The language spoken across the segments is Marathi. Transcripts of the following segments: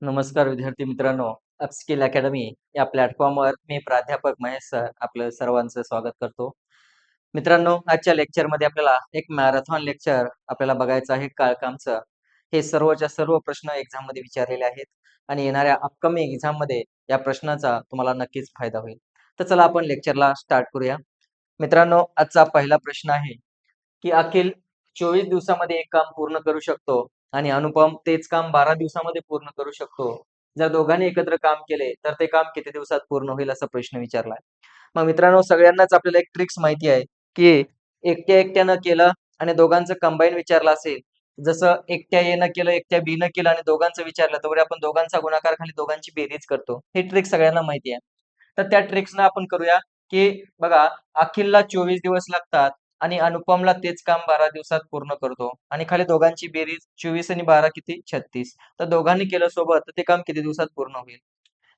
नमस्कार विद्यार्थी मित्रांनो, अपस्किल अकॅडमी या प्लॅटफॉर्मवर मी प्राध्यापक महेश सर आपलं सर्वांचं स्वागत करतो. मित्रांनो, आजच्या लेक्चरमध्ये आपल्याला एक मॅरेथॉन लेक्चर आपल्याला बघायचं आहे काळकामचं. हे सर्वच्या सर्व प्रश्न एक्झाममध्ये विचारलेले आहेत आणि येणाऱ्या अपकमिंग एक्झाममध्ये या प्रश्नाचा तुम्हाला नक्कीच फायदा होईल. तर चला आपण लेक्चरला स्टार्ट करूया. मित्रांनो, आजचा पहिला प्रश्न आहे की अखिल 24 दिवसामध्ये एक काम पूर्ण करू शकतो आणि अनुपम तेच काम 12 दिवसामध्ये पूर्ण करू शकतो. जर दोघांनी एकत्र काम केले तर ते काम किती दिवसात पूर्ण होईल असा प्रश्न विचारलाय. मग मित्रांनो सगळ्यांनाच आपल्याला एक ट्रिक्स माहिती आहे की एकट्या एकट्यानं केलं आणि दोघांचं कंबाईन विचारलं असेल, जसं एकट्या ए न केलं एकट्या बी न केलं आणि दोघांचं विचारलं तर आपण दोघांचा गुणाकार खाली दोघांची बेरीज करतो. ही ट्रिक सगळ्यांना माहिती आहे. तर त्या ट्रिक्सनं आपण करूया की बघा, अखिलला 24 दिवस लागतात आणि अनुपमला तेच काम 12 दिवसात पूर्ण करतो आणि खाली दोघांची बेरीज 24 आणि 12 किती 36. तर दोघांनी केलं सोबत तर ते काम किती दिवसात पूर्ण होईल?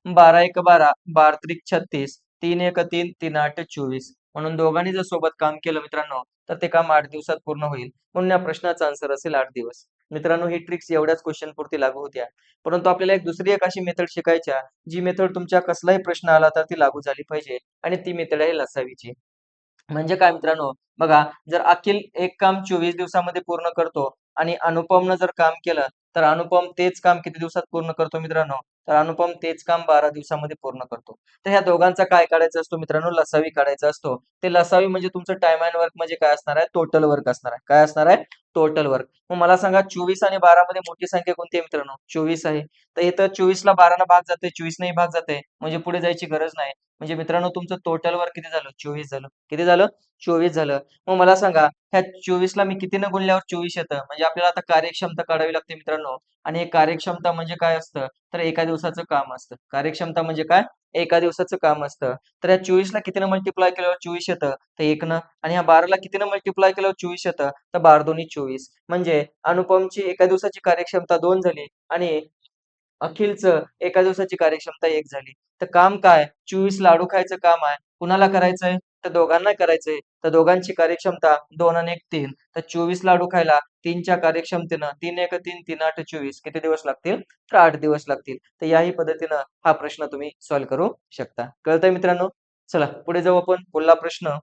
12 एक 12, 12 त्रिक 36, 3 एक 3, 3 8 24. म्हणून दोघांनी जर सोबत काम केलं मित्रांनो, तर ते काम 8 दिवसात पूर्ण होईल. म्हणून या प्रश्नाचा आन्सर असेल 8 दिवस. मित्रांनो, ही ट्रिक्स एवढ्याच क्वेश्चन पुरती लागू होत्या. परंतु आपल्याला एक दुसरी एक अशी मेथड शिकायच्या, जी मेथड तुमच्या कसलाही प्रश्न आला तर ती लागू झाली पाहिजे आणि ती मेथड आहे लसावीची. म्हणजे काय मित्रांनो, बघा, जर अखिल एक काम 24 दिवसामध्ये पूर्ण करतो आणि अनुपमनं जर काम केलं, तर अनुपम तेच काम किती दिवसात पूर्ण करतो मित्रांनो? तर अनुपम तेच काम 12 दिवसामध्ये पूर्ण करतो. तर ह्या दोघांचा काय काढायचा असतो मित्रांनो? लसावी काढायचा असतो. ते लसावी म्हणजे तुमचं टाईम अँड वर्क म्हणजे काय असणार आहे? टोटल वर्क असणार आहे. काय असणार आहे? Total work. मग मला सांगा 24 आणि 12 मध्ये मोठी संख्या कोणती आहे मित्रांनो? 24 आहे. तर इथं 24 ला 12 भाग जाते, 24 नेही भाग जाते. म्हणजे पुढे जायची गरज नाही. म्हणजे मित्रांनो तुमचं टोटल वर्क किती झालं? 24 झालं. किती झालं? 24 झालं. मग मला सांगा ह्या 24 ला मी कितीनं गुणल्यावर 24 येतं? म्हणजे आपल्याला आता कार्यक्षमता काढावी लागते मित्रांनो. आणि हे कार्यक्षमता म्हणजे काय असतं? तर एका दिवसाचं काम असतं. कार्यक्षमता म्हणजे काय? एका दिवसाचं काम असतं. तर या 24 ला कितीनं मल्टिप्लाय केल्यावर 24 येतं? तर 1 नं. आणि ह्या 12 ला कितीनं मल्टिप्लाय केल्यावर 24 येतं? तर 12 दोन्ही 24. म्हणजे अनुपमची एका दिवसाची कार्यक्षमता 2 झाली आणि अखिलचं एका दिवसाची कार्यक्षमता 1 झाली. तर काम काय? 24 लाडू खायचं काम आहे. कुणाला करायचंय? तर दोघांना करायचंय. तर दोघांची कार्यक्षमता 2 आणि 1 3. तर 24 लाडू खायला 3च्या कार्यक्षमतेनं 3 एक 3, 3 8 24 किती दिवस लागतील? तर 8 दिवस लागतील. तर याही पद्धतीनं हा प्रश्न तुम्ही सॉल्व्ह करू शकता. कळतंय मित्रांनो? चला पुढे जाऊ आपण. पुढला प्रश्न.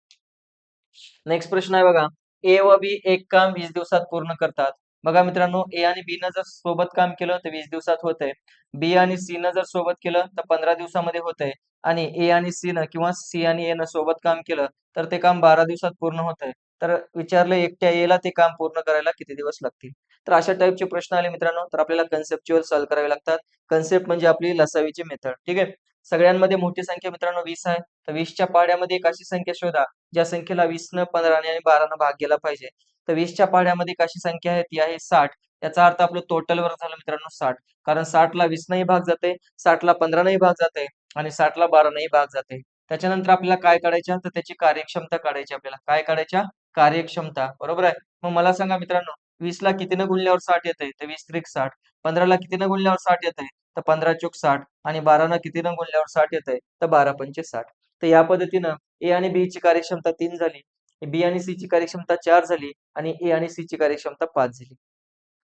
नेक्स्ट प्रश्न आहे बघा. ए व बी एक काम 20 दिवसात पूर्ण करतात. बघा मित्रांनो, ए आणि बी जर सोबत काम केलं तर 20 दिवसात होतंय. बी आणि सी जर सोबत केलं तर 15 दिवसामध्ये होतंय आणि ए आणि सी किंवा सी आणि ए सोबत काम केलं तर ते काम 12 दिवसात पूर्ण होतंय. तर विचारलं एकट्या ए ला ते काम पूर्ण करायला किती दिवस लागतील? तर अशा टाईपचे प्रश्न आले मित्रांनो, तर आपल्याला कन्सेप्च्युअल सॉल्व्ह करावे लागतात. कन्सेप्ट म्हणजे आपली लसावीची मेथड. ठीक आहे. सगळ्यांमध्ये मोठी संख्या मित्रांनो 20 आहे. तर 20च्या पाढ्यामध्ये एक अशी संख्या शोधा ज्या संख्येला 20 न 15 आणि 12 न भाग गेला पाहिजे. तर 20च्या पाढ्यामध्ये एक अशी संख्या आहे ती आहे 60. याचा अर्थ आपलं टोटल वर्क झालं मित्रांनो 60. कारण 60 ला 20 नही भाग जाते, 60 ला 15 नही भाग जाते आणि 60 ला 12 नही भाग जाते. त्याच्यानंतर आपल्याला काय काढायच्या? तर त्याची कार्यक्षमता काढायची आपल्याला. काय काढायच्या? कार्यक्षमता. बरोबर आहे. मग मला सांगा मित्रांनो, 20 ला कितीनं गुणल्यावर 60 येतंय? तर 20 त्रिक 60. 15 ला कितीनं गुणल्यावर 60 येतंय? तर 15 चोक 60 आणि 12 नं कितीनं गुणल्यावर 60 येतंय? तर 12 पंचे 60. तर या पद्धतीनं ए आणि बी ची कार्यक्षमता 3 झाली. बी आणि सी ची कार्यक्षमता 4 झाली आणि ए आणि सी ची कार्यक्षमता 5 झाली.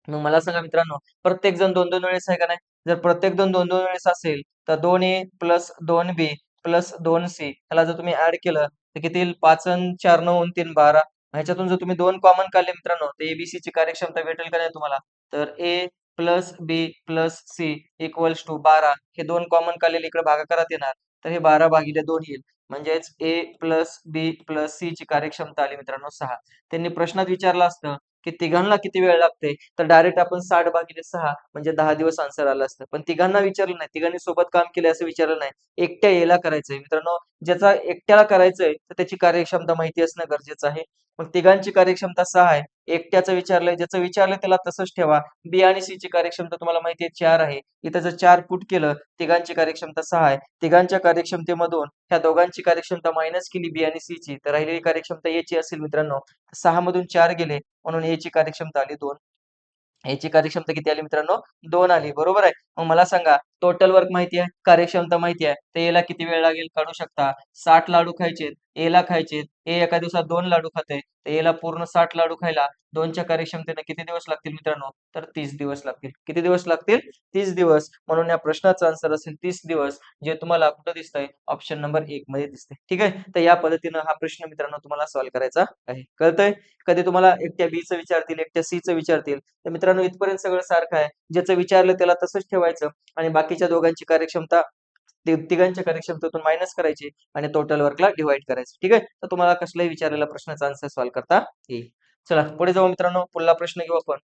मग मला सांगा मित्रांनो, प्रत्येक जण 2-2 वेळेस आहे का नाही? जर प्रत्येक जण 2-2 वेळेस असेल, तर 2A plus 2B plus 2C ह्याला जर तुम्ही ॲड केलं, तर किती येईल? 5 अन् 4 9 अन् 3 12. ह्याच्यातून जर तुम्ही 2 कॉमन काढले मित्रांनो, तर ABCची कार्यक्षमता भेटेल का नाही तुम्हाला? तर A plus B plus C equals to 12. हे 2 कॉमन काढलेले इकडे भागाकारात येणार. तर हे 12 भागिले 2 येईल. म्हणजेच A plus B plus C ची कार्यक्षमता आली मित्रांनो 6. त्यांनी प्रश्नात विचारलं असतं, की तिघांना किती वेळ लागते? तर डायरेक्ट आपण 60 भागिले 6 म्हणजे 10 दिवस आन्सर आलं असतं. पण तिघांना विचारलं नाही. तिघांनी सोबत काम केले असं विचारलं नाही. एकट्या एला करायचंय. मित्रांनो, ज्याचा एकट्याला करायचंय तर त्याची कार्यक्षमता माहिती असणं गरजेचं आहे. मग तिघांची कार्यक्षमता 6 आहे. एकट्याचं विचारलंय, ज्याचं विचारलंय त्याला तसंच ठेवा. बी आणि सी ची कार्यक्षमता तुम्हाला माहिती आहे 4 आहे. इथं जर 4 पुट केलं, तिघांची कार्यक्षमता 6 आहे. तिघांच्या कार्यक्षमतेमधून ह्या दोघांची कार्यक्षमता मायनस केली बी आणि सी ची, तर राहिलेली कार्यक्षमता ए ची असेल मित्रांनो. 6 मधून 4 गेले म्हणून ए ची कार्यक्षमता आली 2. याची कार्यक्षमता किती आली मित्रांनो? 2 आली. बरोबर आहे. मग मला सांगा टोटल वर्क माहिती आहे, कार्यक्षमता माहिती आहे, तर याला किती वेळ लागेल काढू शकता. 60 लाडू खायचे, एला खायचे, ए एका दिवसात 2 लाडू खाते, तर याला पूर्ण 60 लाडू खायला 2च्या कार्यक्षमतेने किती दिवस लागतील मित्रांनो? तर 30 दिवस लागतील. किती दिवस लागतील? 30 दिवस. म्हणून या प्रश्नाचा आन्सर असेल 30 दिवस, जे तुम्हाला कुठं दिसतंय? ऑप्शन नंबर 1 मध्ये दिसतंय. ठीक आहे? तर या पद्धतीनं हा प्रश्न मित्रांनो तुम्हाला सॉल्व्ह करायचा आहे. कळतंय? कधी तुम्हाला एकट्या बीचं विचारतील, एकट्या सीचं विचारतील, तर मित्रांनो इथपर्यंत सगळं सारखं आहे. ज्याचं विचारलं त्याला तसंच ठेवायचं आणि बाकीच्या दोघांची कार्यक्षमता तिघांच्या कार्यक्षमतेतून मायनस करायची आणि टोटल वर्कला डिव्हाईड करायचं. ठीक आहे? तर तुम्हाला कसलाही विचारलेला प्रश्नाचा आन्सर सॉल्व्ह करता येईल. चला पुढे जाऊ मित्रांनो. पुढला प्रश्न घेऊ आपण.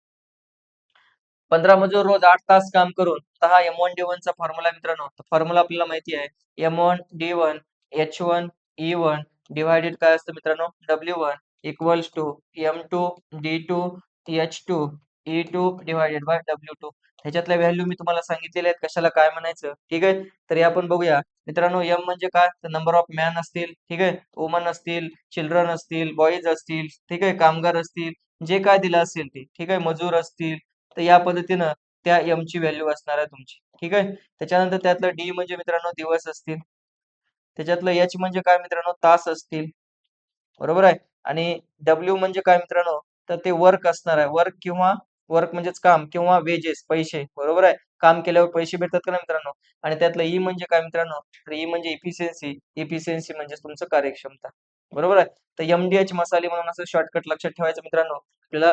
15 मजूर रोज 8 तास काम करून तर हा M1D1 चा फॉर्म्युला मित्रांनो. फॉर्म्युला आपल्याला माहिती आहे. M1D1 H1 E1 डिव्हायडेड काय असतं मित्रांनो? W1 equals to M2D2 H2 E2 divided by W2. ह्याच्यातल्या व्हॅल्यू मी तुम्हाला सांगितलेल्या आहेत कशाला काय म्हणायचं. ठीक आहे? तरी आपण बघूया. मित्रांनो M म्हणजे काय? तर नंबर ऑफ मॅन असतील, ठीक आहे? वुमन असतील, चिल्ड्रन असतील, बॉईज असतील, ठीक आहे? कामगार असतील, जे काय दिलं असेल ते, ठीक आहे? मजूर असतील, तर या पद्धतीनं त्या ची व्हॅल्यू असणार आहे तुमची. ठीक आहे? त्याच्यानंतर त्यातलं डी म्हणजे मित्रांनो दिवस असतील. त्याच्यातलं एच म्हणजे काय मित्रांनो? तास असतील. बरोबर आहे? आणि डब्ल्यू म्हणजे काय मित्रांनो? तर ते वर्क असणार आहे. वर्क किंवा वर्क म्हणजेच काम किंवा वेजेस पैसे. बरोबर आहे? काम केल्यावर पैसे भेटतात का नाही मित्रांनो? आणि त्यातलं ई म्हणजे काय मित्रांनो? तर ई म्हणजे इफिशियन्सी. इफिशियन्सी म्हणजे तुमचं कार्यक्षमता. बरोबर आहे? तर एम-डी-एच मसाले म्हणून असं शॉर्टकट लक्षात ठेवायचं मित्रांनो. आपल्याला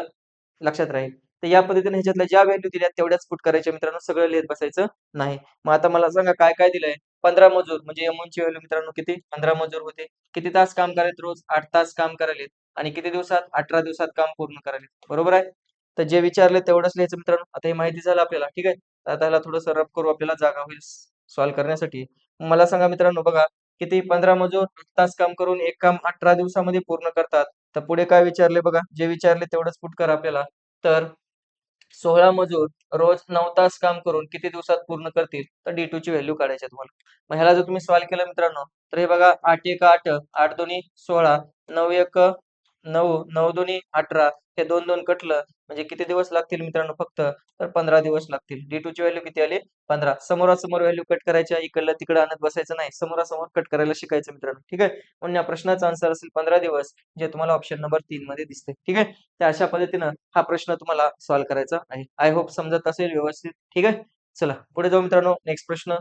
लक्षात राहील. तर या पद्धतीने ह्याच्यातल्या ज्या व्हॅल्यू दिल्यात तेवढ्याच पुट करायच्या मित्रांनो. सगळं लिहित बसायचं नाही. मग आता मला सांगा काय-काय दिलंय? 15 मजूर म्हणजे M1 ची व्हॅल्यू मित्रांनो किती? 15 मजूर होते. किती तास काम करायलेत रोज? 8 तास काम करायलेत. आणि किती दिवसात? 18 दिवसात काम पूर्ण करायलेत. बरोबर आहे? तर जे विचारले तेवढंच लिहायचं मित्रांनो. आता हे माहिती झालं आपल्याला. ठीक आहे? तर आता ह्याला थोडंसं रफ करू आपल्याला जागा होईल सॉल्व्ह करण्यासाठी. मला सांगा मित्रांनो बघा किती 15 मजूर 8 तास काम करून एक काम 18 दिवसामध्ये पूर्ण करतात. तर पुढे काय विचारले बघा? जे विचारले तेवढंच पुट करा आपल्याला. तर 16 मजूर रोज 9 तास काम करून किती दिवसात पूर्ण करतील? तर D2 ची व्हॅल्यू काढायची आहे तुम्हाला. मग ह्याला जर तुम्ही सॉल्व्ह केलं मित्रांनो, तर हे बघा 8 एक 8, 8 दोन्ही 16, 9 एक 9, 9 दोन्ही 18, हे 2-2 कटलं म्हणजे किती दिवस लागतील मित्रांनो फक्त? तर 15 दिवस लागतील. D2 ची व्हॅल्यू किती आली? 15. समोरासमोर व्हॅल्यू कट करायच्या, इकडलं तिकडं आणत बसायचं नाही. समोरासमोर कट करायला शिकायचं मित्रांनो. ठीक आहे? म्हणून या प्रश्नाचा आन्सर असेल 15 दिवस, जे तुम्हाला ऑप्शन नंबर 3 मध्ये दिसते. ठीक आहे? तर अशा पद्धतीनं हा प्रश्न तुम्हाला सॉल्व्ह करायचा आहे. आय होप समजत असेल व्यवस्थित. ठीक आहे? चला पुढे जाऊ मित्रांनो. नेक्स्ट प्रश्न.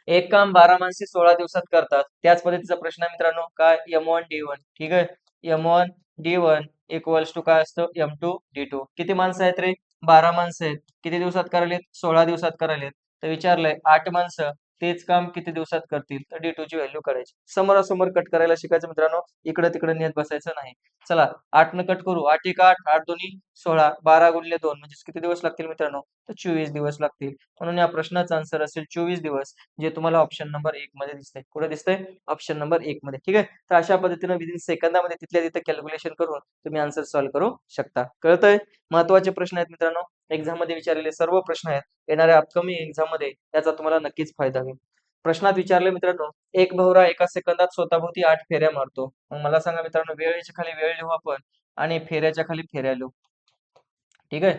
एक काम 12 माणसे 16 दिवसात करतात. त्याच पद्धतीचा प्रश्न आहे मित्रांनो. काय? M1D1. ठीक आहे? M1D1 इक्वल्स टू काय असतं? M2D2. किती माणसं आहेत रे? 12 माणसं आहेत. किती दिवसात करायलेत? 16 दिवसात करायलेत. तर विचारलंय 8 माणसं तेच काम किती दिवसात करतील? तर D2 ची व्हॅल्यू काढायची. समोरासमोर कट करायला शिकायचं मित्रांनो. इकडं-तिकडं नेत बसायचं नाही. चला 8 न कट करू. 8 एक 8, 8 दोन्ही 16, 12 गुणिले 2 म्हणजे किती दिवस लागतील मित्रांनो? तर 24 दिवस लागतील. म्हणून या प्रश्नाचा आन्सर असेल 24 दिवस, जे तुम्हाला ऑप्शन नंबर 1 मध्ये दिसतंय. कुठे दिसतंय? ऑप्शन नंबर 1 मध्ये. ठीक आहे? तर अशा पद्धतीने विदिन सेकंदामध्ये तिथल्या तिथे कॅल्क्युलेशन करून तुम्ही आन्सर सॉल्व्ह करू शकता. कळतंय? महत्त्वाचे प्रश्न आहेत मित्रांनो. एक्झाममध्ये विचारलेले सर्व प्रश्न आहेत. येणाऱ्या अपकमिंग एक्झाममध्ये त्याचा तुम्हाला नक्कीच फायदा होईल. प्रश्नात विचारले मित्रांनो, एक भोवरा एका सेकंदात स्वतःभोवती 8 फेऱ्या मारतो. मग मला सांगा मित्रांनो, वेळेच्या खाली वेळ लिहू आपण आणि फेऱ्याच्या खाली फेऱ्या लिहू. ठीक आहे?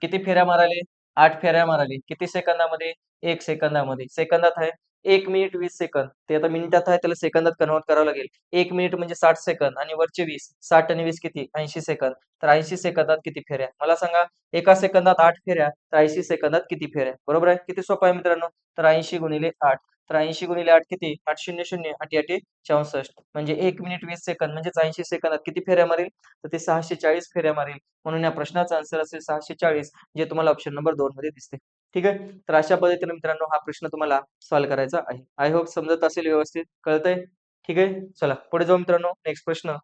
किती फेऱ्या माराले? 8 फेऱ्या माराले. किती सेकंदामध्ये? 1 सेकंदामध्ये. सेकंदात आहे 1 मिनिट 20 सेकंद. ते आता मिनिटात आहे त्याला सेकंदात कन्व्हर्ट करावं लागेल. 1 मिनिट म्हणजे 60 सेकंद आणि वरचे 20. 60 आणि 20 किती? 80 सेकंद. तर 80 सेकंदात किती फेऱ्या? मला सांगा एका सेकंदात 8 फेऱ्या, तर 80 सेकंदात किती फेऱ्या? बरोबर आहे? किती सोपं आहे मित्रांनो. तर 80 गुणिले 8. तर 80 गुणिले 8 किती? 8 शून्य शून्य, 8 8 64. म्हणजे 1 मिनिट 20 सेकंद म्हणजेच 80 सेकंदात किती फेऱ्या मारेल? तर ते 640 फेऱ्या मारेल. म्हणून या प्रश्नाचा आन्सर असेल 640, जे तुम्हाला ऑप्शन नंबर 2 मध्ये दिसते. ठीक आहे? तर अशा पद्धतीने मित्रांनो हा प्रश्न तुम्हाला सॉल्व्ह करायचा आहे. आय होप समजत असेल व्यवस्थित. कळतंय? ठीक आहे? चला पुढे जाऊ मित्रांनो. नेक्स्ट प्रश्न.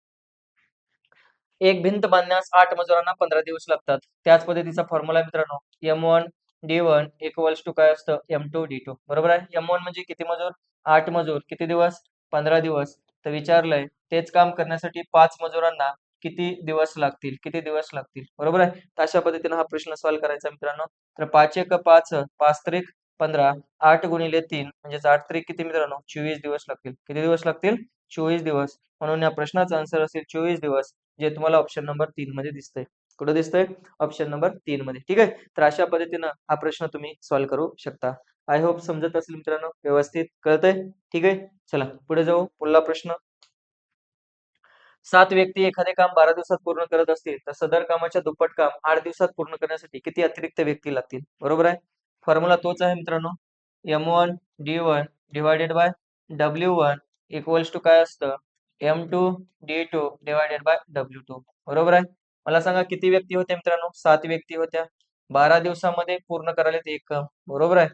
एक भिंत बांधण्यास 8 मजुरांना 15 दिवस लागतात. त्याच पद्धतीचा फॉर्म्युला मित्रांनो. M1D1 इक्वल्स टू काय असतं? M2D2. बरोबर आहे? M1 म्हणजे किती मजूर? 8 मजूर. किती दिवस? 15 दिवस. तर विचारलंय तेच काम करण्यासाठी 5 मजुरांना किती दिवस लागतील? किती दिवस लागतील? बरोबर आहे? तर अशा पद्धतीने हा प्रश्न सॉल्व्ह करायचा मित्रांनो. तर 5 एक 5, 5 त्रिक 15, 8 गुणिले 3 म्हणजेच 8 त्रिक किती मित्रांनो? 24 दिवस लागतील. किती दिवस लागतील? 24 दिवस. म्हणून या प्रश्नाचा आन्सर असेल 24 दिवस, जे तुम्हाला ऑप्शन नंबर 3 मध्ये दिसतंय. कुठं दिसतंय? ऑप्शन नंबर 3 मध्ये. ठीक आहे. तर अशा पद्धतीनं हा प्रश्न तुम्ही सॉल्व्ह करू शकता. आय होप समजत असेल मित्रांनो, व्यवस्थित कळतंय? ठीक आहे. चला पुढे जाऊ. पुढला प्रश्न. 7 व्यक्ती एखादे काम 12 दिवसात पूर्ण करत असतील, तर सदर कामाच्या दुप्पट काम 8 दिवसात पूर्ण करण्यासाठी किती अतिरिक्त व्यक्ती लागतील? बरोबर आहे. फॉर्म्युला तोच आहे मित्रांनो. M1 D1 divided by W1 equals to काय असतं? M2 D2 divided by W2. बरोबर आहे. मला सांगा किती व्यक्ती होत्या मित्रांनो? 7 व्यक्ती होत्या. 12 दिवसामध्ये पूर्ण करायला ते एक काम. बरोबर आहे.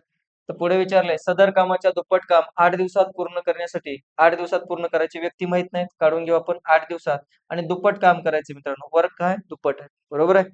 तर पुढे विचारलंय सदर कामाच्या दुप्पट काम 8 दिवसात पूर्ण करण्यासाठी 8 दिवसात पूर्ण करायची व्यक्ती माहित नाहीत. काढून घेऊ आपण 8 दिवसात आणि दुप्पट काम करायचे मित्रांनो. वर्क काय? दुप्पट आहे. बरोबर आहे.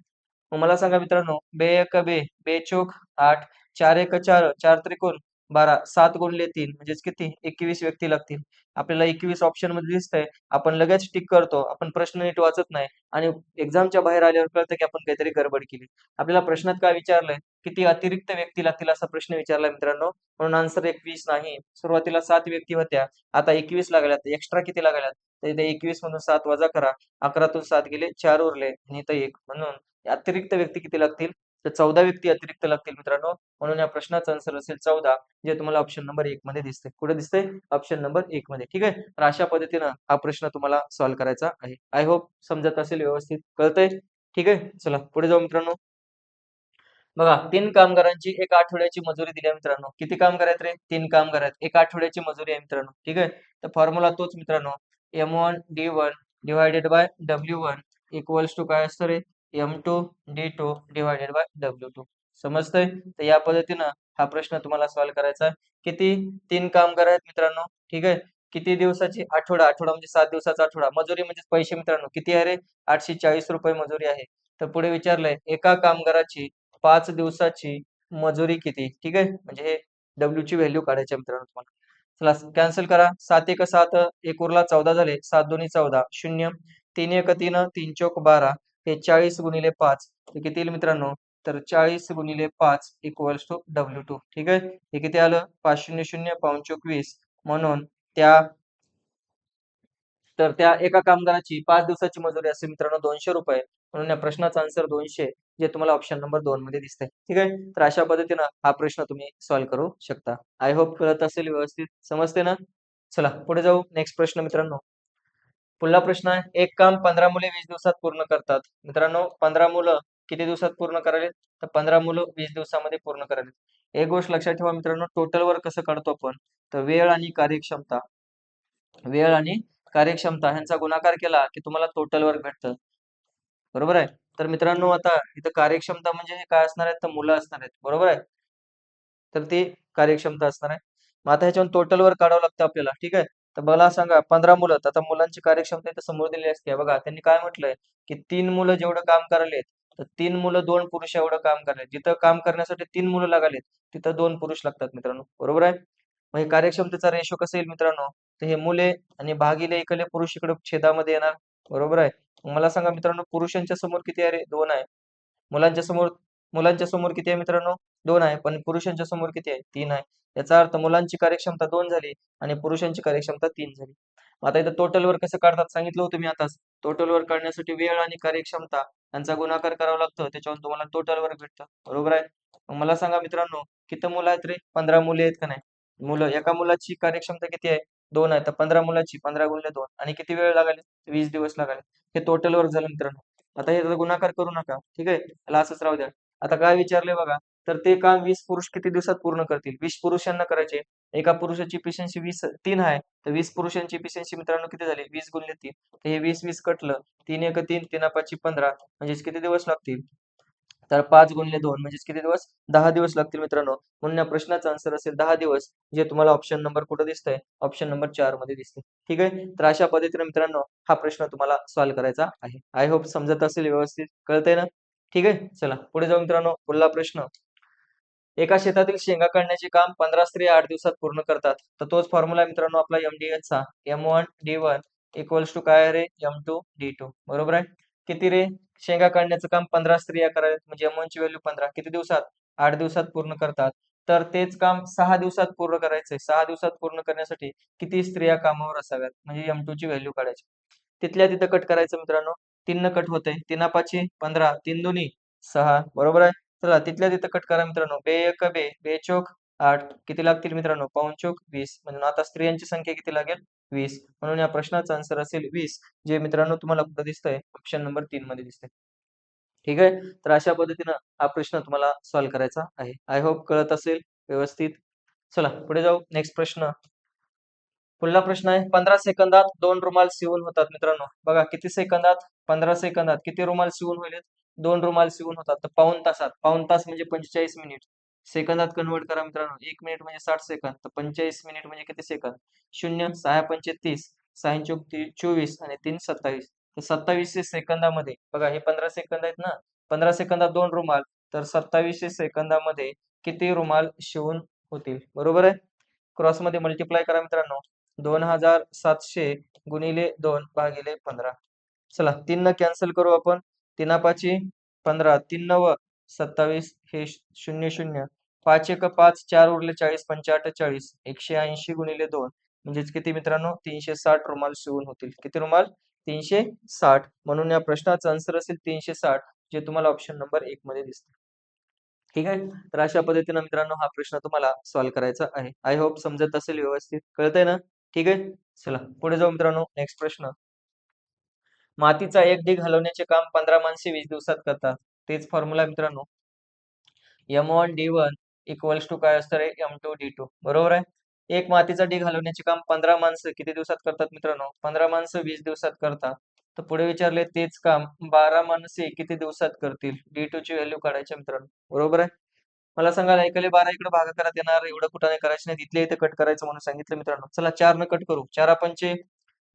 मग मला सांगा मित्रांनो, बे एक बे, बे चोक 8, 4 एक 4, 4 त्रिकोण 12, 7 गुणिले 3 म्हणजेच किती? 21 व्यक्ती लागतील. आपल्याला 21 ऑप्शन मध्ये दिसतंय. आपण लगेच टिक करतो. आपण प्रश्न नीट वाचत नाही आणि एक्झामच्या बाहेर आल्यावर कळतं की आपण काहीतरी गडबड केली. आपल्याला प्रश्नात काय विचारलंय? किती अतिरिक्त व्यक्ती लागतील असा प्रश्न विचारला मित्रांनो. म्हणून आन्सर 21 नाही. सुरुवातीला 7 व्यक्ती होत्या. आता 21 लागल्यात. एक्स्ट्रा किती लागल्यात? तर इथे 21 मधून 7 वजा करा. 11तून 7 गेले 4 उरले आणि इथं 1 म्हणून अतिरिक्त व्यक्ती किती लागतील? तर 14 व्यक्ती अतिरिक्त लागतील मित्रांनो. म्हणून या प्रश्नाचा आन्सर असेल 14, जे तुम्हाला ऑप्शन नंबर 1 मध्ये दिसतंय. कुठे दिसतंय? ऑप्शन नंबर 1 मध्ये. ठीक आहे. तर अशा पद्धतीनं हा प्रश्न तुम्हाला सॉल्व्ह करायचा आहे. आय होप समजत असेल, व्यवस्थित कळतंय. ठीक आहे. चला पुढे जाऊ मित्रांनो. बघा 3 कामगारांची 1 आठवड्याची मजुरी दिली आहे मित्रांनो. किती कामगार आहेत रे? 3 कामगार आहेत. 1 आठवड्याची मजुरी आहे मित्रांनो. ठीक आहे. तर फॉर्म्युला तोच मित्रांनो. M1 D1 divided by W1 equals to काय असतं रे? M2 D2 divided by W2. समजतंय? तर या पद्धतीनं हा प्रश्न तुम्हाला सॉल्व्ह करायचा आहे. किती? 3 कामगार आहेत मित्रांनो. ठीक आहे. किती दिवसाची? आठवडा. आठवडा म्हणजे 7 दिवसाचा आठवडा. मजुरी म्हणजे पैसे मित्रांनो. किती आहे रे? ₹840 मजुरी आहे. तर पुढे विचारलंय एका कामगाराची 5 दिवसाची मजुरी किती? ठीक आहे. म्हणजे हे W ची व्हॅल्यू काढायची आहे मित्रांनो तुम्हाला. चला कॅन्सल करा. 7 एक 7, 1 उरला 14 झाले. 7 दोन्ही 14, 0, 3 एक 3, 3 चौक 12, हे 40 गुणिले 5 हे किती येईल मित्रांनो? तर 40 गुणिले 5 इक्वल्स टू W2. ठीक आहे. हे किती आलं? 5 शून्य शून्य, पाऊण चोक 20. म्हणून त्या त्या एका कामगाराची 5 दिवसाची मजुरी असेल मित्रांनो ₹200. म्हणून या प्रश्नाचा आन्सर 200, जे तुम्हाला ऑप्शन नंबर 2 मध्ये दिसतंय. ठीक आहे. तर अशा पद्धतीनं हा प्रश्न तुम्ही सॉल्व्ह करू शकता. आय होप कळत असेल, व्यवस्थित समजते ना? चला पुढे जाऊ. नेक्स्ट प्रश्न मित्रांनो. पुढला प्रश्न आहे. एक काम 15 मुले 20 दिवसात पूर्ण करतात. मित्रांनो 15 मुलं किती दिवसात पूर्ण करावीत? तर 15 मुलं 20 दिवसामध्ये पूर्ण करावीत. एक गोष्ट लक्षात ठेवा मित्रांनो, टोटल वर्क कसं काढतो आपण? तर वेळ आणि कार्यक्षमता ह्यांचा गुणाकार केला की तुम्हाला टोटल वर्क भेटतं. बरोबर आहे. तर मित्रांनो आता इथं कार्यक्षमता म्हणजे हे काय असणार आहेत? तर मुलं असणार आहेत. बरोबर आहे. तर ती कार्यक्षमता असणार आहे. मग आता ह्याच्यावरून टोटल वर्क काढावं लागतं आपल्याला. ठीक आहे. तर मला सांगा 15 मुलं, तर आता मुलांची कार्यक्षमता इथं समोर दिलेली असते. बघा त्यांनी काय म्हटलंय की 3 मुलं जेवढं काम करायलेत, तर 3 मुलं 2 पुरुष एवढं काम करायलेत. जिथं काम करण्यासाठी 3 मुलं लागालेत, तिथं 2 पुरुष लागतात मित्रांनो. बरोबर आहे. मग हे कार्यक्षमतेचा रेशो कसा येईल मित्रांनो? तर हे मुले आणि भागिले इकडे पुरुष इकडे छेदामध्ये येणार. बरोबर आहे. मग मला सांगा मित्रांनो, पुरुषांच्या समोर किती आहे रे? 2 आहे. मुलांच्या समोर मुलांच्या समोर किती आहे मित्रांनो? 2 आहे. पण पुरुषांच्या समोर किती आहे? 3 आहे. याचा अर्थ मुलांची कार्यक्षमता 2 झाली आणि पुरुषांची कार्यक्षमता 3 झाली. मग आता इथं टोटल वर्क कसं काढतात सांगितलं होतं मी आताच. टोटल वर्क काढण्यासाठी वेळ आणि कार्यक्षमता यांचा गुणाकार करावा लागतो. त्याच्यावरून तुम्हाला टोटल वर्क भेटतं. बरोबर आहे. मग मला सांगा मित्रांनो, किती मुलं आहेत रे? 15 मुले आहेत का नाही? मुलं, एका मुलाची कार्यक्षमता किती आहे? 2 आहे. तर 15 मुलाची 15 गुणिले 2 आणि किती वेळ लागेल? 20 दिवस लागेल. हे टोटल वर्क झालं मित्रांनो. आता हे गुणाकार करू नका. ठीक आहे. याला असंच राहू द्या. आता काय विचारलंय बघा, तर ते काम 20 पुरुष किती दिवसात पूर्ण करतील? 20 पुरुषांना करायचे. एका पुरुषाची एफिशियन्सी 20 3 आहे. तर 20 पुरुषांची एफिशियन्सी मित्रांनो किती झाली? 20 गुणिले 3. तर हे 20 कटलं. 3 एक 3, 3 पाची 15 म्हणजेच किती दिवस लागतील? तर 5 गुणिले 2 म्हणजेच किती दिवस? 10 दिवस लागतील मित्रांनो. म्हणून या प्रश्नाचा आन्सर असेल 10 दिवस, जे तुम्हाला ऑप्शन नंबर कुठे दिसतंय? ऑप्शन नंबर 4 मध्ये दिसतंय. ठीक आहे. तर अशा पद्धतीने मित्रांनो हा प्रश्न तुम्हाला सॉल्व्ह करायचा आहे. आय होप समजत असेल, व्यवस्थित कळतंय ना? ठीक आहे. चला पुढे जाऊ मित्रांनो. पुढला प्रश्न. एका शेतातील शेंगा काढण्याचे काम 15 स्त्रिया 8 दिवसात पूर्ण करतात. तर तोच फॉर्म्युला आहे मित्रांनो आपला MDHचा. M1 D1 इक्वल्स टू काय आहे रे? M2 D2. बरोबर आहे. किती रे? शेंगा काढण्याचं काम 15 स्त्रिया कराव्यात. म्हणजे M1 ची व्हॅल्यू 15. किती दिवसात? 8 दिवसात पूर्ण करतात. तर तेच काम 6 दिवसात पूर्ण करायचंय. 6 दिवसात पूर्ण करण्यासाठी किती स्त्रिया कामावर असाव्यात? म्हणजे M2 ची व्हॅल्यू काढायची. तिथल्या तिथं कट करायचं मित्रांनो. तीन न कट होते, 3 15, 3 दुनी 6, बरोबर आहे. चला तिथल्या तिथं कट करा मित्रांनो. बे एक बे, बे चोक 8, किती लागतील मित्रांनो? पाऊण चोक 20. म्हणून आता स्त्रियांची संख्या किती लागेल? 20. म्हणून या प्रश्नाचा आन्सर असेल 20, जे मित्रांनो तुम्हाला कुठं दिसतंय? ऑप्शन नंबर 3 मध्ये दिसतंय. ठीक आहे. तर अशा पद्धतीनं हा प्रश्न तुम्हाला सॉल्व्ह करायचा आहे. आय होप कळत असेल व्यवस्थित. चला पुढे जाऊ. नेक्स्ट प्रश्न. पुढला प्रश्न आहे, 15 सेकंदात 2 रुमाल शिवून होतात मित्रांनो. बघा किती सेकंदात? 15 सेकंदात किती रुमाल शिवून होईल? 2 रुमाल शिवून होतात. तर पाऊण तासात, पाऊण तास म्हणजे 45 मिनिट. सेकंदात कन्व्हर्ट करा मित्रांनो. 1 मिनिट म्हणजे 60 सेकंद. तर 45 मिनिट म्हणजे किती सेकंद? 0, 6 पंचे 30, 6 चोक 24 आणि 3 27. तर 2700 सेकंदामध्ये बघा हे 15 सेकंद आहेत ना. 15 सेकंदात 2 रुमाल, तर 2700 सेकंदामध्ये किती रुमाल शिवून होतील? बरोबर आहे. क्रॉसमध्ये मल्टिप्लाय करा मित्रांनो. 2700 गुणिले 2 भागिले 15. चला 3 न कॅन्सल करू आपण. 3 15, 3 9 27, हे 0 0, 5 1 5, 4 उरले 40, 5 8 40, 180 गुणिले 2 म्हणजेच किती मित्रांनो? 360 रुमाल शिवून होतील. किती रुमाल? 360. म्हणून या प्रश्नाचा आन्सर असेल 360, जे तुम्हाला ऑप्शन नंबर 1 मध्ये दिसते. ठीक आहे. तर अशा पद्धतीनं मित्रांनो हा प्रश्न तुम्हाला सॉल्व्ह करायचा आहे. आय होप समजत असेल व्यवस्थित. कळतंय ना? ठीक आहे. चला पुढे जाऊ मित्रांनो. नेक्स्ट प्रश्न. मातीचा एक ढीग हलवण्याचे काम 15 माणसे 20 दिवसात करतात. तेच फॉर्म्युला मित्रांनो. M1 D1 इक्वल्स टू काय असतं रे? M2 D2. बरोबर आहे. एक मातीचा ढीग हलवण्याचे काम 15 माणसं किती दिवसात करतात मित्रांनो? 15 माणसं 20 दिवसात करतात. तर पुढे विचारले तेच काम 12 माणसे किती दिवसात करतील? D2 ची व्हॅल्यू काढायची मित्रांनो. बरोबर आहे. मला सांगा ना, एकाले 12 इकडे भागाकारात येणार, एवढं कुठं नाही करायचं नाही. इथल्या इथं कट करायचं म्हणून सांगितलं मित्रांनो. चला 4 न कट करू. 4 पंचे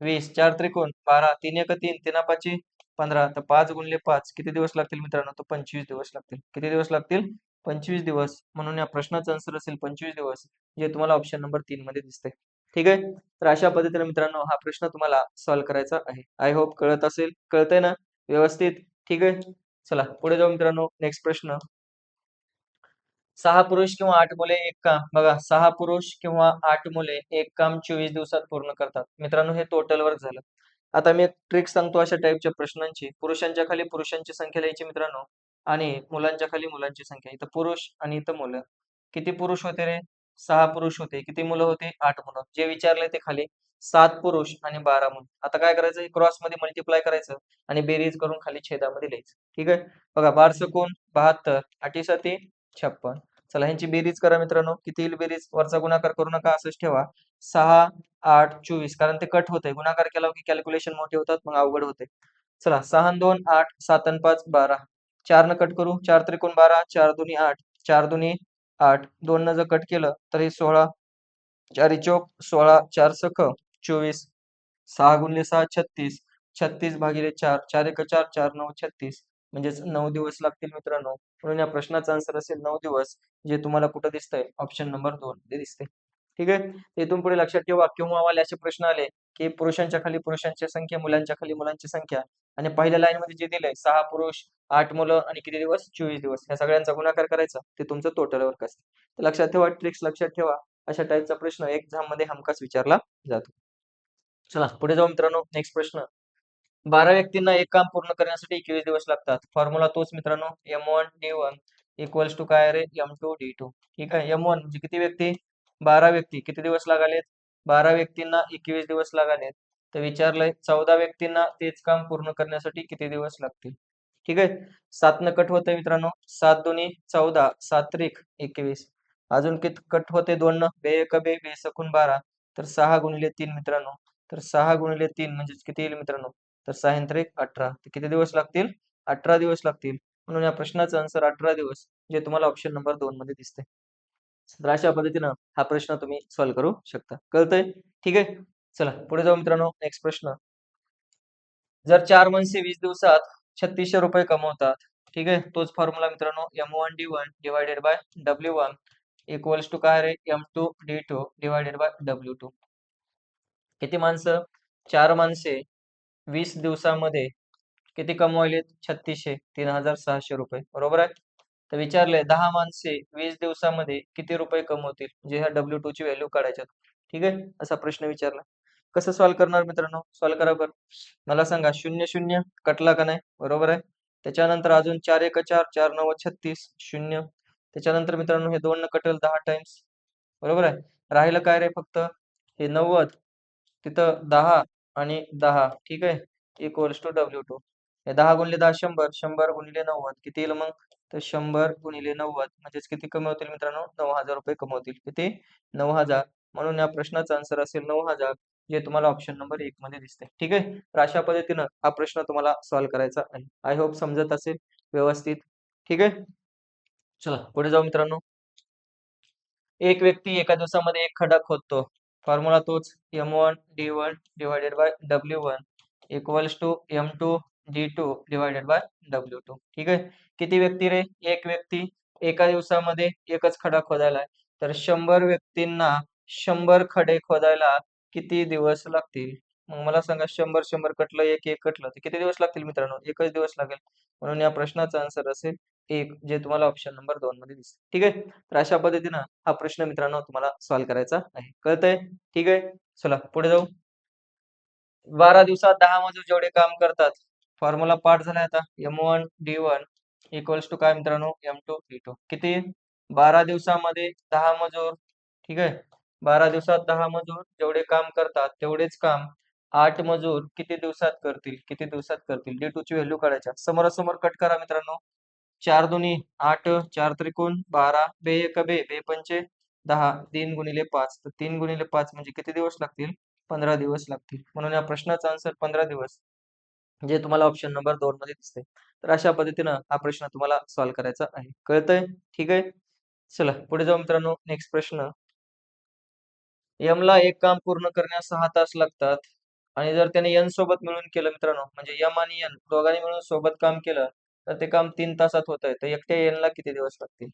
20, 4 त्रिकोण 12, 3 एक 3, 3 पाची 15. तर 5 गुणिले 5 किती दिवस लागतील मित्रांनो? तर 25 दिवस लागतील. किती दिवस लागतील? 25 दिवस. म्हणून या प्रश्नाचा आन्सर असेल 25 दिवस, जे तुम्हाला ऑप्शन नंबर 3 मध्ये दिसतंय. ठीक आहे. तर अशा पद्धतीने मित्रांनो हा प्रश्न तुम्हाला सॉल्व्ह करायचा आहे. आय होप कळत असेल. कळतंय ना व्यवस्थित? ठीक आहे. चला पुढे जाऊ मित्रांनो. नेक्स्ट प्रश्न. 6 पुरुष किंवा 8 मुले एक काम. बघा 6 पुरुष किंवा 8 मुले एक काम 24 दिवसात पूर्ण करतात. मित्रांनो हे टोटल वर्क झालं. आता मी एक ट्रिक सांगतो अशा टाईपच्या प्रश्नांची. पुरुषांच्या खाली पुरुषांची संख्या लिहायची मित्रांनो आणि मुलांच्या खाली मुलांची संख्या. इथं पुरुष आणि इथं मुलं. किती पुरुष होते रे? 6 पुरुष होते. किती मुलं होते? 8 मुलं. जे विचारले ते खाली 7 पुरुष आणि 12 मुलं. आता काय करायचं? क्रॉसमध्ये मल्टिप्लाय करायचं आणि बेरीज करून खाली छेदामध्ये लिहायचं. ठीक आहे? बघा 12 सकून 72, 8 7 56. चला ह्यांची बेरीज करा मित्रांनो. किती येईल बेरीज? वरचा गुणाकार करू नका, असंच ठेवा. 6, 8, 24, कारण ते कट होतंय. गुणाकार केला की कॅल्क्युलेशन मोठे होतात, मग अवघड होते. चला 6 अन् 2 8, 7 अन् 5 12. 4 न कट करू. 4 त्रिकोण 12, 4 दुनी 8, 4 दुनी 8. 2 न जर कट केलं तर हे 16, 4 चोक 16, 4 सख 24, 6 गुणिले 6 36, 36 भागिले 4, 4 एक 4, 4 9 36, म्हणजेच 9 दिवस लागतील मित्रांनो. म्हणून या प्रश्नाचा आन्सर असेल 9 दिवस, जे तुम्हाला कुठं दिसतंय? ऑप्शन नंबर 2 मध्ये दिसतंय. ठीक आहे. इथून पुढे लक्षात ठेवा, किंवा वाले असे प्रश्न आले की पुरुषांच्या खाली पुरुषांची संख्या, मुलांच्या खाली मुलांची संख्या, आणि पहिल्या लाईन मध्ये जे दिलंय 6 पुरुष 8 मुलं आणि किती दिवस? 24 दिवस. ह्या सगळ्यांचा गुणाकार करायचा, ते तुमचं टोटल वर्क असतं. तर लक्षात ठेवा, ट्रिक्स लक्षात ठेवा. अशा टाईपचा प्रश्न एक्झाम मध्ये हमखास विचारला जातो. चला पुढे जाऊ मित्रांनो. नेक्स्ट प्रश्न. 12 व्यक्तींना एक काम पूर्ण करण्यासाठी 21 दिवस लागतात. फॉर्म्युला तोच मित्रांनो. M1 D1 इक्वल्स टू काय रे? M2 D2. ठीक आहे. M1 म्हणजे किती व्यक्ती? 12 व्यक्ती. किती दिवस लागालेत? 12 व्यक्तींना 21 दिवस लागालेत. तर विचारलंय 14 व्यक्तींना तेच काम पूर्ण करण्यासाठी किती दिवस लागतील? ठीक आहे. 7 न कट होतंय मित्रांनो. 7 दोन्ही 14, 7 त्रिक 21. अजून किती कट होते? 2 न. बे एक बे, बे सकून 12. तर 6 गुणिले 3 मित्रांनो. तर 6 गुणिले 3 म्हणजेच किती येईल मित्रांनो? तर 6 आणि 3 18. तर किती दिवस लागतील? 18 दिवस लागतील. म्हणून या प्रश्नाचा आन्सर 18 दिवस, जे तुम्हाला ऑप्शन नंबर 2 मध्ये दिसतंय. तर अशा पद्धतीनं हा प्रश्न तुम्ही सॉल्व्ह करू शकता. कळतंय? ठीक आहे. चला पुढे जाऊ मित्रांनो. नेक्स्ट प्रश्न. जर 4 माणसे 20 दिवसात 3600 रुपये कमवतात. ठीक आहे. तोच फॉर्म्युला मित्रांनो. M1 D1 divided by W1 equals to काय रे? M2 D2 divided by W2. किती माणसं? 4 माणसे 20 दिवसामध्ये किती कमवायलेत? 3600, 3600 रुपये. बरोबर आहे. तर विचारलंय 10 माणसे 20 दिवसामध्ये किती रुपये कमवतील? म्हणजे ह्या W2 ची व्हॅल्यू काढायच्यात. ठीक आहे. असा प्रश्न विचारला. कसं सॉल्व्ह करणार मित्रांनो? सॉल्व्ह करा बरं. मला सांगा 0, 0 कटला का नाही? बरोबर आहे. त्याच्यानंतर अजून 4 एक 4, 4 9 36, 0. त्याच्यानंतर मित्रांनो हे 2 न कटेल 10 टाइम्स. बरोबर आहे. राहिलं काय रे फक्त हे 90 तिथं 10 आणि 10 ठीक आहे. Equals to W2. हे 10 गुणिले 10 100, 100 गुणिले 90 किती येईल मग? तर 100 गुणिले 90 म्हणजेच किती कमी होतील मित्रांनो? 9,000 रुपये कमी होतील. किती? 9,000. म्हणून या प्रश्नाचा आन्सर असेल 9,000 जे तुम्हाला ऑप्शन नंबर 1 मध्ये दिसते. ठीक आहे. तर अशा पद्धतीनं हा प्रश्न तुम्हाला सॉल्व्ह करायचा आहे. आय होप समजत असेल व्यवस्थित. ठीक आहे. चला पुढे जाऊ मित्रांनो. एक व्यक्ती एका दिवसामध्ये एक खडा खोदतो. फॉर्म्युला तोच M1 D1 divided by W1 equals to M2 D2 divided by W2. ठीक आहे. किती व्यक्ती रे? एक व्यक्ती एका दिवसामध्ये एकच खडा खोदायला आहे. तर 100 व्यक्तींना 100 खडे खोदायला किती दिवस लागतील? मग मला सांगा 100 कटलं, एक कटलं तर किती दिवस लागतील मित्रांनो? एकच दिवस लागेल. म्हणून या प्रश्नाचा आन्सर असेल 1 जे तुम्हाला ऑप्शन नंबर 2 मध्ये दिसते. ठीक आहे. तर अशा पद्धतीनं हा प्रश्न मित्रांनो तुम्हाला सॉल्व्ह करायचा आहे. कळतंय? ठीक आहे. चला पुढे जाऊ. 12 दिवसात 10 मजूर जेवढे काम करतात. फॉर्म्युला पाठ झालाय आता. M1 D1 इक्वल्स टू काय मित्रांनो? M2 D2. किती? 12 दिवसामध्ये 10 मजूर. ठीक आहे. 12 दिवसात 10 मजूर जेवढे काम करतात तेवढेच काम 8 मजूर किती दिवसात करतील? किती दिवसात करतील? D2 ची व्हॅल्यू काढायच्या. समोरासमोर कट करा मित्रांनो. 4 दुनी 8, 4 त्रिकोण 12, बे एक बे, बे पंचे 10, 3 गुणिले 5. तर 3 गुणिले 5 म्हणजे किती दिवस लागतील? 15 दिवस लागतील. म्हणून या प्रश्नाचा आन्सर 15 दिवस जे तुम्हाला ऑप्शन नंबर 2 मध्ये दिसते. तर अशा पद्धतीनं हा प्रश्न तुम्हाला सॉल्व्ह करायचा आहे. कळतंय? ठीक आहे. चला पुढे जाऊ मित्रांनो. नेक्स्ट प्रश्न. यमला एक काम पूर्ण करण्यास 6 तास लागतात आणि जर त्याने एन सोबत मिळून केलं मित्रांनो, म्हणजे यम आणि एन दोघांनी मिळून सोबत काम केलं, तर ते काम 3 तासात होतंय. तर एकट्या एनला किती दिवस लागतील?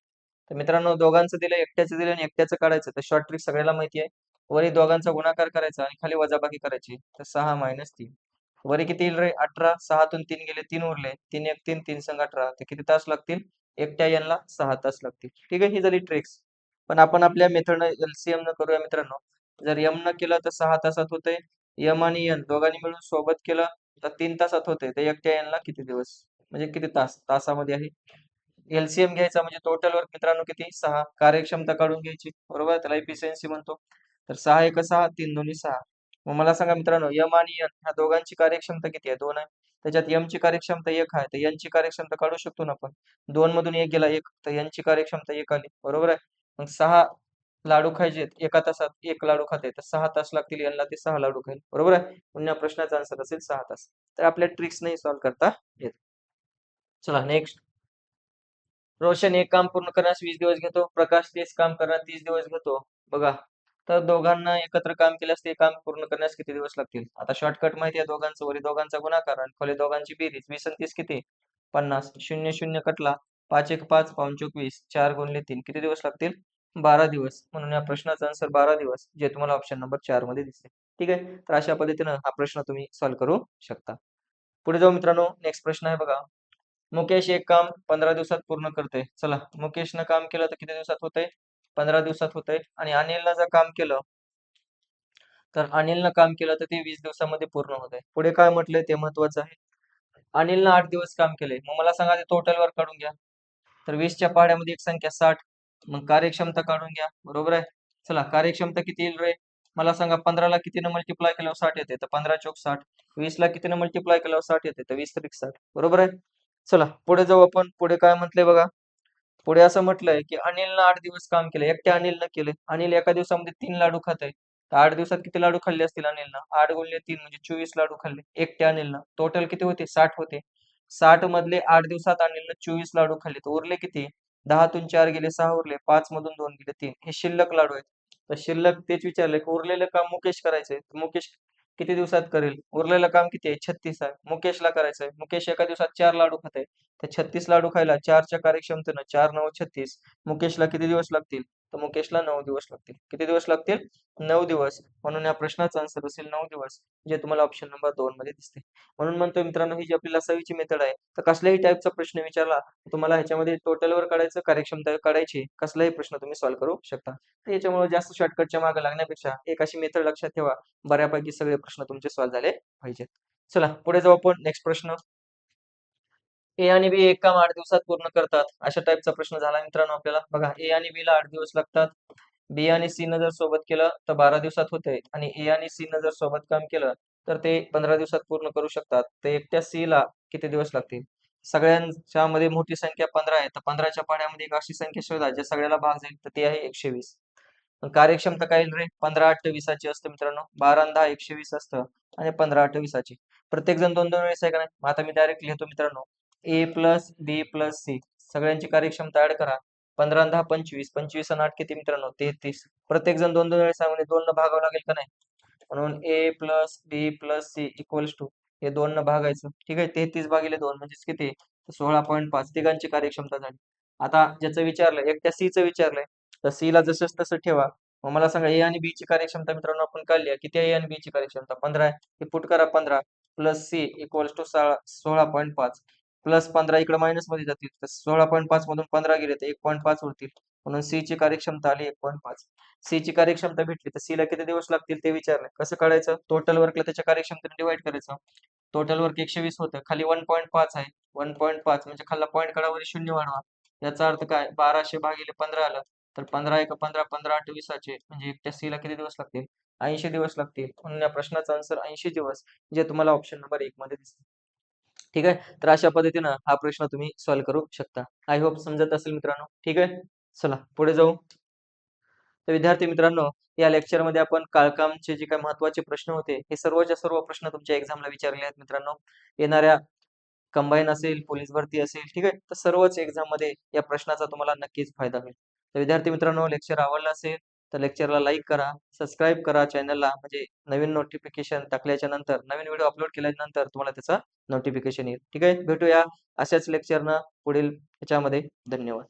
तर मित्रांनो दोघांचं दिलं, एकट्याचं दिलं आणि एकट्याचं काढायचं. तर शॉर्ट ट्रिक सगळ्याला माहिती आहे. वरी दोघांचा गुणाकार करायचा आणि खाली वजाबाकी करायची. तर 6 - 3. वरी किती येईल रे? 18. 6 तून 3 गेले, 3 उरले. 3 1 3, 3 संग 18. तर किती तास लागतील? एकट्या एनला 6 तास लागतील. ठीक आहे. ही झाली ट्रिक्स. पण आपण आपल्या मेथडनं एलसीएम न करूया मित्रांनो. जर एम न केलं तर 6 तासात होतंय. एम आणि एन दोघांनी मिळून सोबत केलं तर 3 तासात होतंय. तर एकट्या एनला किती दिवस? म्हणजे किती तास? तासामध्ये आहे. एलसीएम घ्यायचा म्हणजे टोटल वर्क मित्रांनो किती? 6. कार्यक्षमता काढून घ्यायची. बरोबर? त्याला इफिशियन्सी म्हणतो. तर 6 1 6, 3 2 6. मग मला सांगा मित्रांनो एम आणि एन ह्या दोघांची कार्यक्षमता किती आहे? 2 आहे. त्याच्यात एम ची कार्यक्षमता 1 आहे. तर एन ची कार्यक्षमता काढू शकतो ना आपण. 2 मधून 1 गेला 1 तर एन ची कार्यक्षमता 1 आली. बरोबर आहे? मग 6 लाडू खायचे एका तासात 1 लाडू खाते तर 6 तास लागतील यांना ते 6 लाडू खाईल. बरोबर आहे? म्हणून या प्रश्नाचा आन्सर असेल 6 तास. तर आपल्या ट्रिक्सने सॉल्व्ह करता येईल. चला नेक्स्ट. रोशन एक काम पूर्ण करण्यास 20 दिवस घेतो. प्रकाश तेच काम करण्यास 30 दिवस घेतो. बघा. तर दोघांना एकत्र काम केल्यास ते काम पूर्ण करण्यास किती दिवस लागतील? आता शॉर्टकट माहिती आहे दोघांचं, वरी दोघांचा गुणाकार आणि खाली दोघांची बेरीज. 20 आणि 30 किती? 50. 0 0 कटला. 5 1 5, 5 चोक 20. 4 गुणिले 3 किती दिवस लागतील? 12 दिवस. म्हणून या प्रश्नाचा आन्सर 12 दिवस जे तुम्हाला ऑप्शन नंबर 4 मध्ये दिसते. ठीक आहे. तर अशा पद्धतीनं हा प्रश्न तुम्ही सॉल्व्ह करू शकता. पुढे जाऊ मित्रांनो. नेक्स्ट प्रश्न आहे बघा. मुकेश एक काम 15 दिवसात पूर्ण करते. चला मुकेशनं काम केलं तर किती दिवसात होतंय? 15 दिवसात होतंय आणि अनिलनं जर काम केलं तर अनिलनं काम केलं तर ते 20 दिवसामध्ये पूर्ण होतंय. पुढे काय म्हटलंय ते महत्वाचं आहे. अनिलनं 8 दिवस काम केलंय. मग मला सांगा ते टोटल वर्क काढून घ्या. तर 20च्या पाढ्यामध्ये एक संख्या 60. मग कार्यक्षमता काढून घ्या. बरोबर आहे? चला कार्यक्षमता किती येईल रे? मला सांगा 15ला कितीनं मल्टिप्लाय केल्यावर 60 येते? तर 15 चोक 60. 20ला कितीनं मल्टिप्लाय केल्यावर 60 येते? तर 20 त्रिक 60. बरोबर आहे? चला पुढे जाऊ आपण. पुढे काय म्हटलंय बघा. पुढे असं म्हटलंय की अनिलनं 8 दिवस काम केलं. एकट्या अनिलनं केलंय. अनिल एका दिवसामध्ये 3 लाडू खातंय. तर 8 दिवसात किती लाडू खाल्ले असतील अनिलनं? 8 गुणिले 3 म्हणजे 24 लाडू खाल्ले. एकट्या अनिलनं. टोटल किती होते? 60 होते. 60 मधले 8 दिवसात अनिलनं 24 लाडू खाल्ले. तर उरले किती? 10 तून 4 गेले 6 उरले. 5 मधून 2 गेले 3. हे शिल्लक लाडू आहेत. तर शिल्लक तेच विचारले की उरलेलं काम मुकेश करायचंय. तर मुकेश किती दिवसात करेल? उरलेलं काम किती आहे? 36 आहे. मुकेशला करायचंय. मुकेश एका दिवसात 4 लाडू खातंय. तर 36 लाडू खायला 4च्या कार्यक्षमतेनं 4 9 36. मुकेशला किती दिवस लागतील? तर मुकेशला 9 दिवस लागतील. किती दिवस लागतील? 9 दिवस. म्हणून या प्रश्नाचा आन्सर असेल 9 दिवस, जे तुम्हाला ऑप्शन नंबर 2 मध्ये दिसते. म्हणून म्हणतो मित्रांनो, ही जी आपली लसावीची मेथड आहे, तर कसल्याही टाईपचा प्रश्न विचारला, तुम्हाला ह्याच्यामध्ये टोटलवर काढायचं, कार्यक्षमता काढायची, कसलाही प्रश्न तुम्ही सॉल्व्ह करू शकता. तर याच्यामुळे जास्त शॉर्टकटच्या मागे लागण्यापेक्षा एक अशी मेथड लक्षात ठेवा, बऱ्यापैकी सगळे प्रश्न तुमचे सॉल्व्ह झाले पाहिजेत. चला पुढे जाऊ आपण. नेक्स्ट प्रश्न. ए आणि बी एक काम 8 दिवसात पूर्ण करतात, अशा टाईपचा प्रश्न झाला मित्रांनो आपल्याला. बघा, ए आणि बी ला 8 दिवस लागतात. बी आणि सी न जर सोबत केलं तर 12 दिवसात होते, आणि ए आणि सी न जर सोबत काम केलं तर ते 15 दिवसात पूर्ण करू शकतात. तर एकट्या सी ला किती दिवस लागतील? सगळ्यांच्या मध्ये मोठी संख्या 15 आहे, तर 15च्या पाढ्यामध्ये एक अशी संख्या शोधा ज्या सगळ्याला भाग जाईल, तर ती आहे 120. कार्यक्षमता काय येईल रे? 15/8 असतं मित्रांनो. 12 आणि 10 120 असतं, आणि 15/8. प्रत्येक जण 2-2 वेळेस आहे का नाही? मग आता मी डायरेक्ट लिहितो मित्रांनो. ए प्लस बी प्लस सी, सगळ्यांची कार्यक्षमता ऍड करा. 15 आणि 10 25, 25 आणि 8 किती मित्रांनो? 33. प्रत्येक जण 2-2 वेळेस आहे, म्हणजे 2 न भागावं लागेल का नाही? म्हणून A plus B plus C equals to, हे 2 न भागायचं. ठीक आहे, 33/2 म्हणजेच किती? 16.5. तिघांची कार्यक्षमता झाली. आता ज्याचं विचारलंय, एकट्या सी चं विचारलंय, तर सी ला जसंच तसं ठेवा. मग मला सांगा, ए आणि बी ची कार्यक्षमता मित्रांनो आपण काढली आहे. किती आहे ए आणि बी ची कार्यक्षमता? 15 आहे. हे पुट करा 15 plus C equals to 16.5, plus 15 इकडे मायनस मध्ये जातील, तर 16.5 मधून 15 गेले तर 1.5 उरतील. म्हणून सी ची कार्यक्षमता आली 1.5. सी ची कार्यक्षमता भेटली, तर सी ला किती दिवस लागतील ते विचारलं. कसं काढायचं? टोटल वर्कला त्याच्या कार्यक्षमतेने डिवाइड करायचं. टोटल वर्क 120 होतं, खाली 1.5 आहे. 1.5 म्हणजे खाल्ला पॉईंट काढा, वर शून्य वाढवा. याचा अर्थ काय? 1200 भागिले 15 आलं, तर 15 एक 15, 15/8 म्हणजे एकट्या सी ला किती दिवस लागतील? 80 दिवस लागतील. म्हणून या प्रश्नाचा आन्सर 80 दिवस, जे तुम्हाला ऑप्शन नंबर 1 मध्ये दिसतं. ठीक आहे, तर अशा पद्धतीनं हा प्रश्न तुम्ही सॉल्व्ह करू शकता. आय होप समजत असेल मित्रांनो. ठीक आहे, चला पुढे जाऊ. तर विद्यार्थी मित्रांनो, या लेक्चरमध्ये आपण काळकामचे जे काही महत्त्वाचे प्रश्न होते, हे सर्वच्या सर्व प्रश्न तुमच्या एक्झामला विचारले आहेत मित्रांनो. येणाऱ्या कंबाईन असेल, पोलीस भरती असेल, ठीक आहे, तर सर्वच एक्झाम मध्ये या प्रश्नाचा तुम्हाला नक्कीच फायदा होईल. तर विद्यार्थी मित्रांनो, लेक्चर आवडलं असेल तर लेक्चरला लाईक करा, सबस्क्राईब करा चॅनलला, म्हणजे नवीन नोटिफिकेशन टाकल्याच्या नंतर, नवीन व्हिडिओ अपलोड केल्याच्या नंतर तुम्हाला त्याचा नोटिफिकेशन येईल. ठीक आहे, भेटूया अशाच लेक्चरनं पुढील ह्याच्यामध्ये. धन्यवाद.